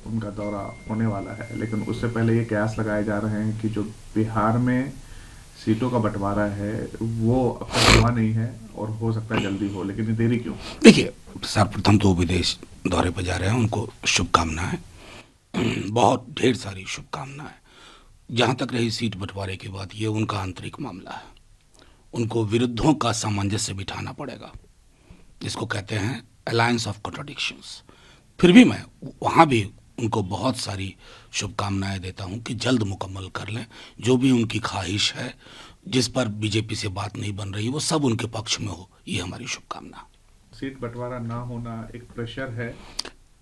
उनका दौरा होने वाला है, लेकिन उससे पहले ये कयास लगाए जा रहे हैं कि जो बिहार में सीटों का बंटवारा है वो अब तक हुआ नहीं है और हो सकता है जल्दी हो, लेकिन ये देरी क्यों? देखिए, सर्वप्रथम तो विदेश दौरे पर जा रहे हैं, उनको शुभकामनाएं, बहुत ढेर सारी शुभकामनाएं। जहां तक रही सीट बंटवारे की बात, ये उनका आंतरिक मामला है। उनको विरुद्धों का सामंजस्य बिठाना पड़ेगा, जिसको कहते हैं अलायंस ऑफ कॉन्ट्राडिक्शंस। फिर भी मैं वहाँ भी उनको बहुत सारी शुभकामनाएं देता हूँ कि जल्द मुकम्मल कर लें जो भी उनकी ख्वाहिश है। जिस पर बीजेपी से बात नहीं बन रही वो सब उनके पक्ष में हो, ये हमारी शुभकामना। सीट बंटवारा ना होना एक प्रेशर है।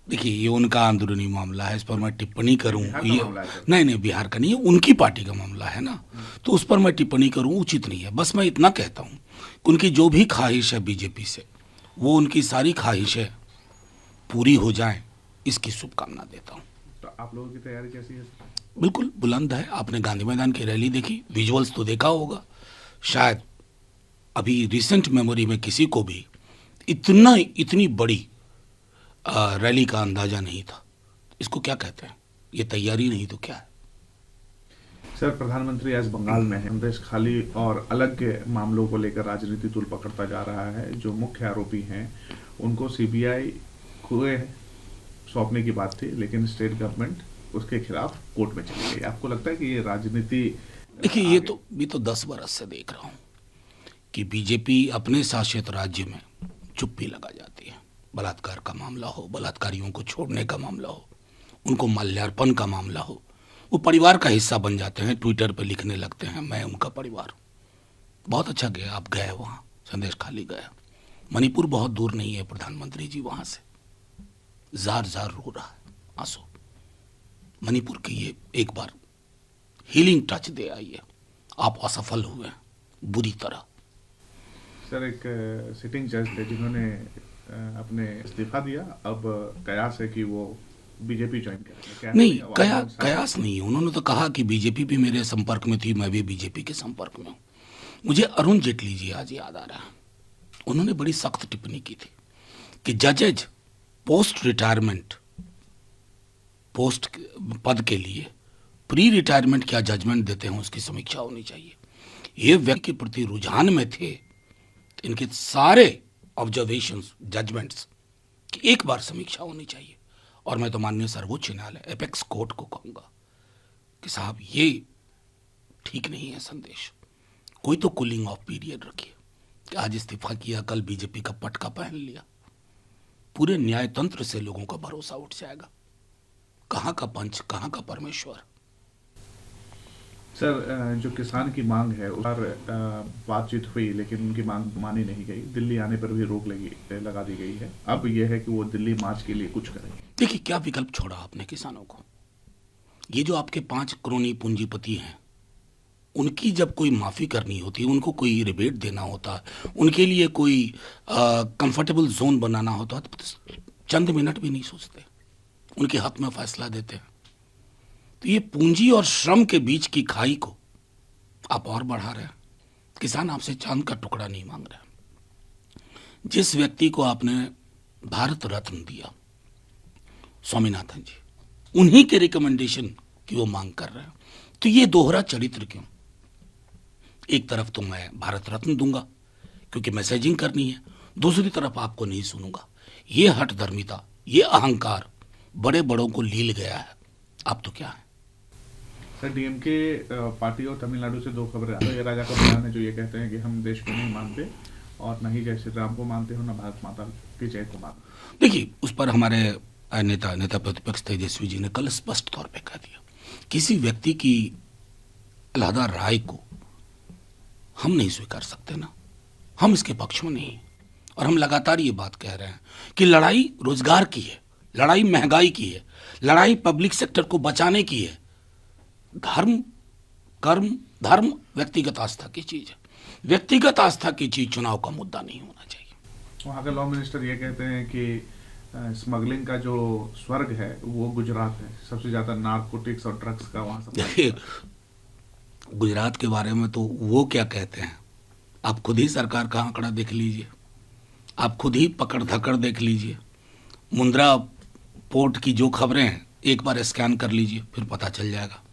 देखिए, ये उनका अंदरूनी मामला है, इस पर मैं टिप्पणी करूं बिहार का ये मामला है सर। नहीं नहीं, बिहार का नहीं है, उनकी पार्टी का मामला है ना, तो उस पर मैं टिप्पणी करूं उचित नहीं है। बस मैं इतना कहता हूं कि उनकी जो भी ख्वाहिश है बीजेपी से, वो उनकी सारी ख्वाहिशें पूरी हो जाएं, इसकी शुभकामना देता हूं। तो आप लोगों की तैयारी कैसी है? बिल्कुल बुलंद है। आपने गांधी मैदान की रैली देखी, विजुअल्स तो देखा होगा। शायद अभी रिसेंट मेमोरी में किसी को भी इतनी बड़ी रैली का अंदाजा नहीं था। इसको क्या कहते हैं? ये तैयारी नहीं तो क्या है? सर, प्रधानमंत्री आज बंगाल में है। संदेश खाली और अलग के मामलों को लेकर राजनीति तूल पकड़ता जा रहा है। जो मुख्य आरोपी हैं उनको सीबीआई को सौंपने की बात थी, लेकिन स्टेट गवर्नमेंट उसके खिलाफ कोर्ट में चली गई। आपको लगता है कि ये राजनीति देखिए, ये तो 10 बरस से देख रहा हूँ कि बीजेपी अपने शासित राज्य में चुप्पी लगा जाती है। बलात्कार का मामला हो, बलात्कारियों को छोड़ने का मामला हो, उनको माल्यार्पण का मामला हो, वो परिवार का हिस्सा बन जाते हैं। ट्विटर पे लिखने लगते हैं, मैं उनका परिवार। बहुत अच्छा गया, आप गए वहाँ, संदेश खाली गया। मणिपुर बहुत दूर नहीं है प्रधानमंत्री जी, वहाँ से जार जार रो रहा है आंसू। मणिपुर की ये एक बार हीलिंग टच दे आइए। आप असफल हुए बुरी तरह। सर, एक सिटिंग जज थे जिन्होंने अपने इस्तीफा दिया। अब कयास है कि वो बीजेपी ज्वाइन करेंगे। क्या नहीं, कोई कयास नहीं है। उन्होंने तो कहा कि बीजेपी भी मेरे संपर्क में थी, मैं भी बीजेपी के संपर्क में हूँ। मुझे अरुण जेटली जी आज याद आ रहा है। उन्होंने बड़ी सख्त टिप्पणी की थी कि जजेज पोस्ट रिटायरमेंट, पोस्ट पद के लिए प्री रिटायरमेंट क्या जजमेंट देते हैं उसकी समीक्षा होनी चाहिए। ये व्यक्ति के प्रति रुझान में थे, इनके सारे ऑब्जर्वेशंस, जजमेंट्स की एक बार समीक्षा होनी चाहिए। और मैं तो माननीय सर्वोच्च न्यायालय, एपेक्स कोर्ट को कहूंगा कि साहब ये ठीक नहीं है संदेश। कोई तो कूलिंग ऑफ पीरियड रखिए कि आज इस्तीफा किया, कल बीजेपी का पटका पहन लिया, पूरे न्यायतंत्र से लोगों का भरोसा उठ जाएगा। कहाँ का पंच, कहाँ का परमेश्वर। सर, जो किसान की मांग है उस पर बातचीत हुई, लेकिन उनकी मांग मानी नहीं गई। दिल्ली आने पर भी रोक लगा दी गई है। अब यह है कि वो दिल्ली मार्च के लिए कुछ करें। देखिए, क्या विकल्प छोड़ा आपने किसानों को? ये जो आपके 5 करोड़ी पूंजीपति हैं, उनकी जब कोई माफ़ी करनी होती है, उनको कोई रिबेट देना होता है, उनके लिए कोई कंफर्टेबल जोन बनाना होता है, तो चंद मिनट भी नहीं सोचते, उनके हक में फैसला देते हैं। तो ये पूंजी और श्रम के बीच की खाई को आप और बढ़ा रहे हैं। किसान आपसे चांद का टुकड़ा नहीं मांग रहे। जिस व्यक्ति को आपने भारत रत्न दिया, स्वामीनाथन जी, उन्हीं के रिकमेंडेशन की वो मांग कर रहे हैं। तो ये दोहरा चरित्र क्यों? एक तरफ तो मैं भारत रत्न दूंगा क्योंकि मैसेजिंग करनी है, दूसरी तरफ आपको नहीं सुनूंगा। ये हठधर्मिता, ये अहंकार बड़े बड़ों को लील गया है। अब तो क्या है? सर, डीएमके पार्टी और तमिलनाडु से 2 खबरें आ रही है। राजा का बयान है जो ये कहते हैं कि हम देश को नहीं मानते और न ही जय श्री राम को मानते हो, न भारत माता की जय को मानते। देखिए, उस पर हमारे नेता प्रतिपक्ष तेजस्वी जी ने कल स्पष्ट तौर पे कह दिया, किसी व्यक्ति की अलहदा राय को हम नहीं स्वीकार सकते ना, हम इसके पक्ष में नहीं। और हम लगातार ये बात कह रहे हैं कि लड़ाई रोजगार की है, लड़ाई महंगाई की है, लड़ाई पब्लिक सेक्टर को बचाने की है। धर्म, कर्म, धर्म व्यक्तिगत आस्था की चीज है। व्यक्तिगत आस्था की चीज चुनाव का मुद्दा नहीं होना चाहिए। वहाँ के लॉ मिनिस्टर ये कहते हैं कि स्मगलिंग का जो स्वर्ग है वो गुजरात है। सबसे ज्यादा नारकोटिक्स और ड्रग्स का वहाँ देखिए, गुजरात के बारे में तो वो क्या कहते हैं, आप खुद ही सरकार का आंकड़ा देख लीजिए, आप खुद ही पकड़ धकड़ देख लीजिए। मुंद्रा पोर्ट की जो खबरें हैं, एक बार स्कैन कर लीजिए, फिर पता चल जाएगा।